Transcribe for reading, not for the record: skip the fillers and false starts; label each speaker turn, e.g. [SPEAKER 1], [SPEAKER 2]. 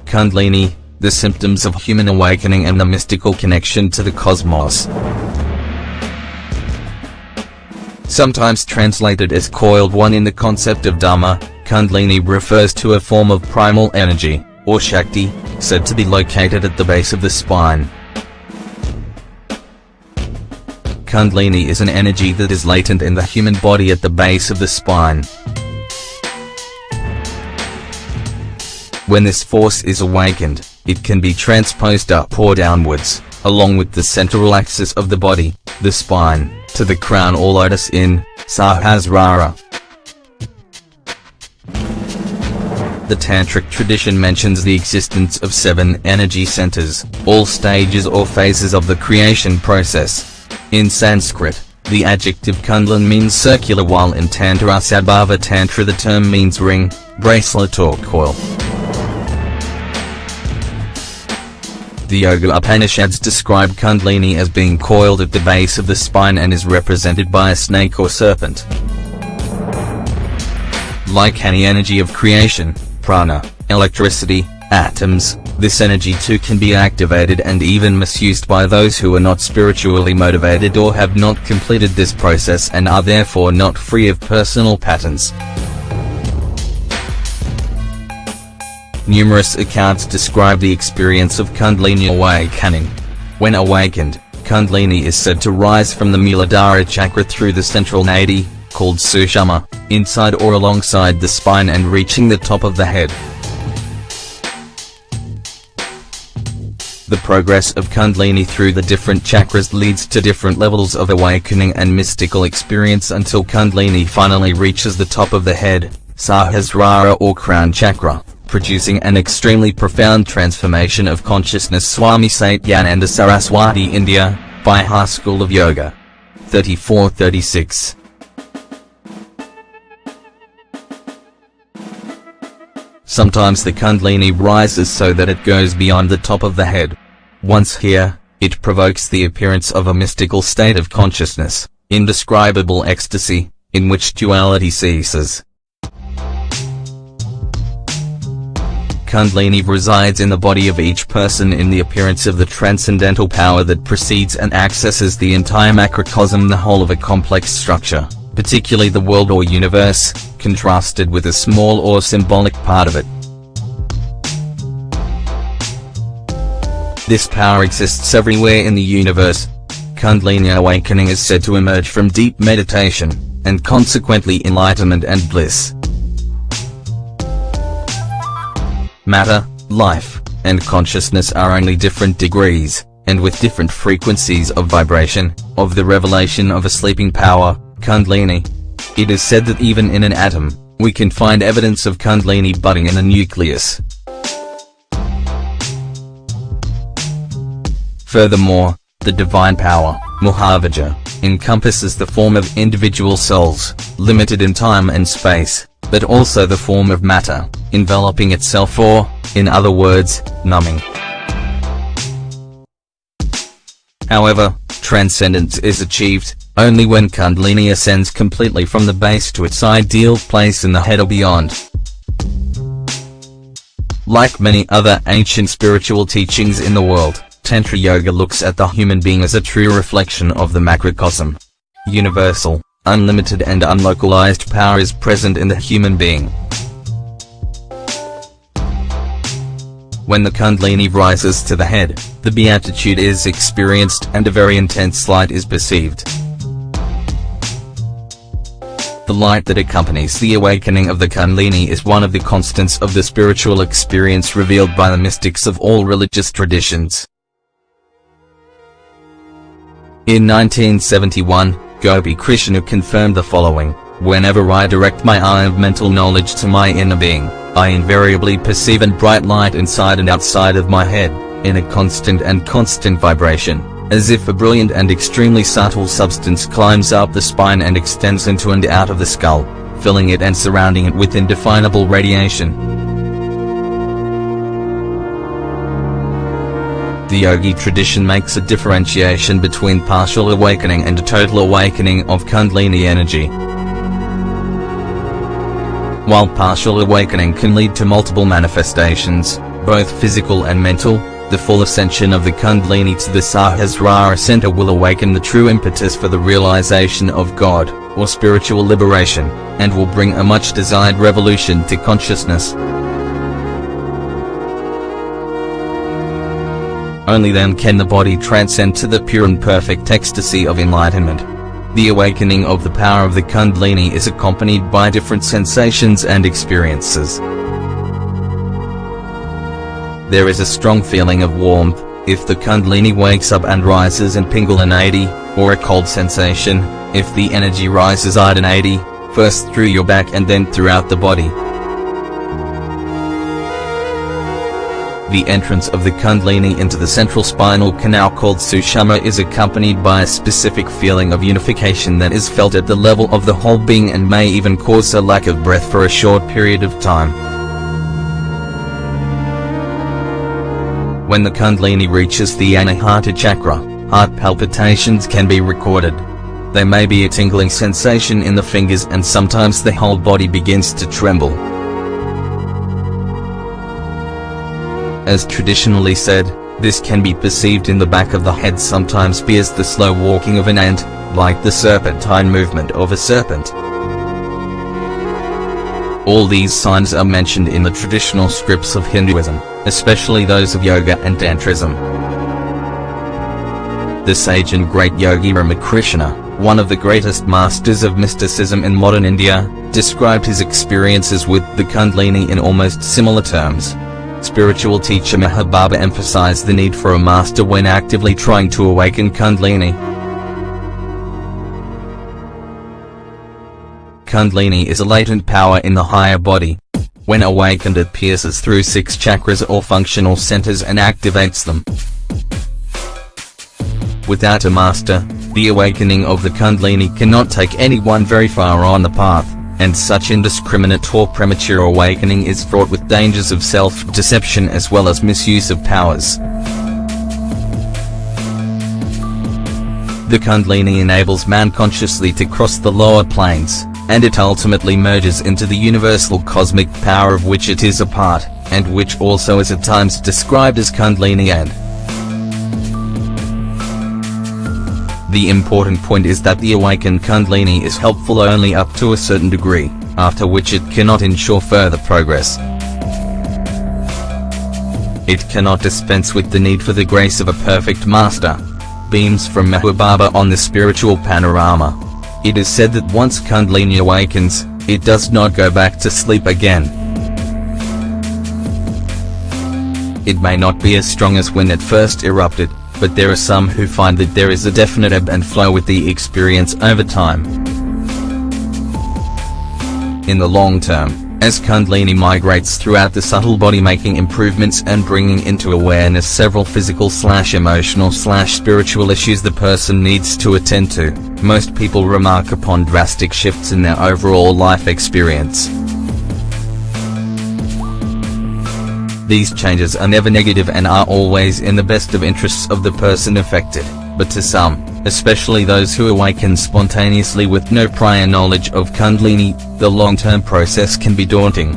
[SPEAKER 1] Kundalini, the symptoms of human awakening and the mystical connection to the cosmos. Sometimes translated as coiled one in the concept of Dharma, Kundalini refers to a form of primal energy, or Shakti, said to be located at the base of the spine. Kundalini is an energy that is latent in the human body at the base of the spine. When this force is awakened, it can be transposed up or downwards, along with the central axis of the body, the spine, to the crown or lotus in Sahasrara. The Tantric tradition mentions the existence of 7 energy centers, all stages or phases of the creation process. In Sanskrit, the adjective Kundalin means circular, while in Tantra Sabhava Tantra the term means ring, bracelet or coil. The Yoga Upanishads describe Kundalini as being coiled at the base of the spine and is represented by a snake or serpent. Like any energy of creation, prana, electricity, atoms, this energy too can be activated and even misused by those who are not spiritually motivated or have not completed this process and are therefore not free of personal patterns. Numerous accounts describe the experience of Kundalini awakening. When awakened, Kundalini is said to rise from the Muladhara chakra through the central nadi, called Sushumna, inside or alongside the spine and reaching the top of the head. The progress of Kundalini through the different chakras leads to different levels of awakening and mystical experience until Kundalini finally reaches the top of the head, Sahasrara or crown chakra, producing an extremely profound transformation of consciousness. Swami Satyananda Saraswati, India, Bihar School of Yoga. 34-36. Sometimes the Kundalini rises so that it goes beyond the top of the head. Once here, it provokes the appearance of a mystical state of consciousness, indescribable ecstasy, in which duality ceases. Kundalini resides in the body of each person in the appearance of the transcendental power that precedes and accesses the entire macrocosm, the whole of a complex structure, particularly the world or universe, contrasted with a small or symbolic part of it. This power exists everywhere in the universe. Kundalini awakening is said to emerge from deep meditation, and consequently enlightenment and bliss. Matter, life, and consciousness are only different degrees, and with different frequencies of vibration, of the revelation of a sleeping power, Kundalini. It is said that even in an atom, we can find evidence of Kundalini budding in a nucleus. Furthermore, the divine power, Mahavajra, encompasses the form of individual souls, limited in time and space, but also the form of matter, enveloping itself or, in other words, numbing. However, transcendence is achieved only when Kundalini ascends completely from the base to its ideal place in the head or beyond. Like many other ancient spiritual teachings in the world, Tantra Yoga looks at the human being as a true reflection of the macrocosm. Universal, unlimited and unlocalized power is present in the human being. When the Kundalini rises to the head, the beatitude is experienced and a very intense light is perceived. The light that accompanies the awakening of the Kundalini is one of the constants of the spiritual experience revealed by the mystics of all religious traditions. In 1971, Gopi Krishna confirmed the following: "Whenever I direct my eye of mental knowledge to my inner being, I invariably perceive a bright light inside and outside of my head, in a constant vibration, as if a brilliant and extremely subtle substance climbs up the spine and extends into and out of the skull, filling it and surrounding it with indefinable radiation." The yogi tradition makes a differentiation between partial awakening and a total awakening of Kundalini energy. While partial awakening can lead to multiple manifestations, both physical and mental, the full ascension of the Kundalini to the Sahasrara center will awaken the true impetus for the realization of God, or spiritual liberation, and will bring a much desired revolution to consciousness. Only then can the body transcend to the pure and perfect ecstasy of enlightenment. The awakening of the power of the Kundalini is accompanied by different sensations and experiences. There is a strong feeling of warmth, if the Kundalini wakes up and rises in Pingalinati, or a cold sensation, if the energy rises Ardhanati, first through your back and then throughout the body. The entrance of the Kundalini into the central spinal canal called Sushumna is accompanied by a specific feeling of unification that is felt at the level of the whole being and may even cause a lack of breath for a short period of time. When the Kundalini reaches the Anahata chakra, heart palpitations can be recorded. There may be a tingling sensation in the fingers and sometimes the whole body begins to tremble. As traditionally said, this can be perceived in the back of the head, sometimes be as the slow walking of an ant, like the serpentine movement of a serpent. All these signs are mentioned in the traditional scripts of Hinduism, especially those of yoga and tantrism. The sage and great yogi Ramakrishna, one of the greatest masters of mysticism in modern India, described his experiences with the Kundalini in almost similar terms. Spiritual teacher Meher Baba emphasized the need for a master when actively trying to awaken Kundalini. Kundalini is a latent power in the higher body. When awakened, it pierces through 6 chakras or functional centers and activates them. Without a master, the awakening of the Kundalini cannot take anyone very far on the path, and such indiscriminate or premature awakening is fraught with dangers of self-deception as well as misuse of powers. The Kundalini enables man consciously to cross the lower planes, and it ultimately merges into the universal cosmic power of which it is a part, and which also is at times described as Kundalini and. The important point is that the awakened Kundalini is helpful only up to a certain degree, after which it cannot ensure further progress. It cannot dispense with the need for the grace of a perfect master. Beams from Meher Baba on the spiritual panorama. It is said that once Kundalini awakens, it does not go back to sleep again. It may not be as strong as when it first erupted, but there are some who find that there is a definite ebb and flow with the experience over time. In the long term, as Kundalini migrates throughout the subtle body, making improvements and bringing into awareness several physical/emotional/spiritual issues the person needs to attend to, most people remark upon drastic shifts in their overall life experience. These changes are never negative and are always in the best of interests of the person affected, but to some, especially those who awaken spontaneously with no prior knowledge of Kundalini, the long-term process can be daunting.